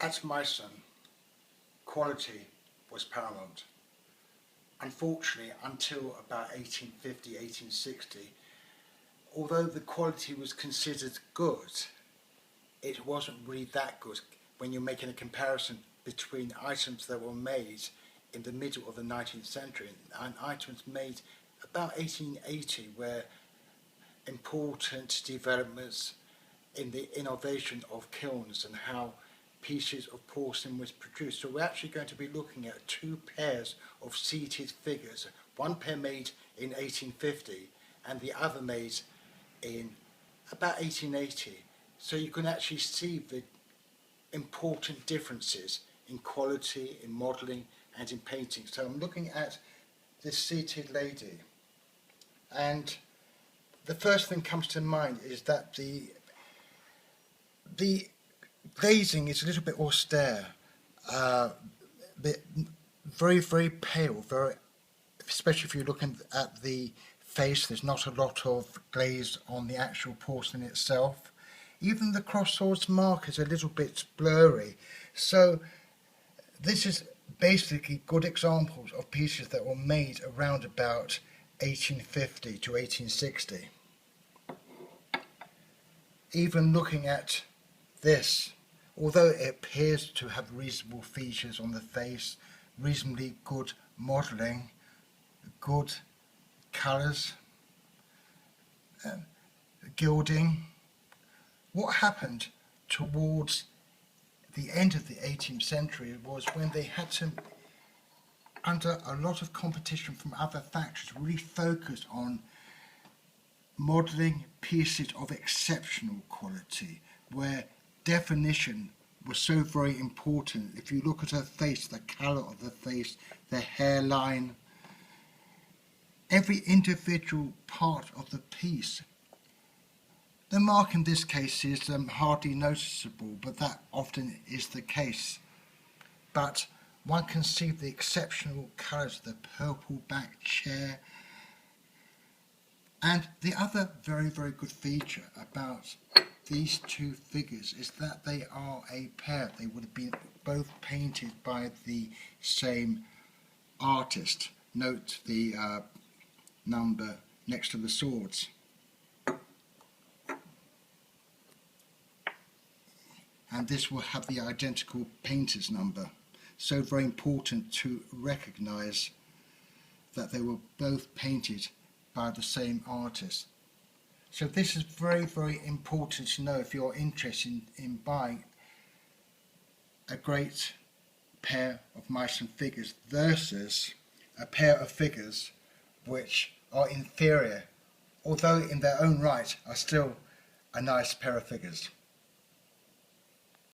At Meissen, quality was paramount. Unfortunately, until about 1850, 1860, although the quality was considered good, it wasn't really that good when you're making a comparison between items that were made in the middle of the 19th century and items made about 1880, where important developments in the innovation of kilns and how pieces of porcelain was produced. So we're actually going to be looking at two pairs of seated figures, one pair made in 1850 and the other made in about 1880. So you can actually see the important differences in quality, in modelling and in painting. So I'm looking at this seated lady, and the first thing comes to mind is that the glazing is a little bit austere, very, very pale, especially if you're looking at the face. There's not a lot of glaze on the actual porcelain itself. Even the cross-swords mark is a little bit blurry. So this is basically good examples of pieces that were made around about 1850 to 1860. Even looking at this, although it appears to have reasonable features on the face, reasonably good modelling, good colours, gilding, what happened towards the end of the 18th century was when they had to, under a lot of competition from other factories, really focus on modelling pieces of exceptional quality, where definition was so very important. If you look at her face, the colour of the face, the hairline, every individual part of the piece. The mark in this case is hardly noticeable, but that often is the case. But one can see the exceptional colours, the purple back chair. And the other very, very good feature about these two figures is that they are a pair. They would have been both painted by the same artist. Note the number next to the swords. And this will have the identical painter's number. So very important to recognise that they were both painted by the same artist. So this is very, very important to know if you're interested in buying a great pair of Meissen figures versus a pair of figures which are inferior, although in their own right are still a nice pair of figures.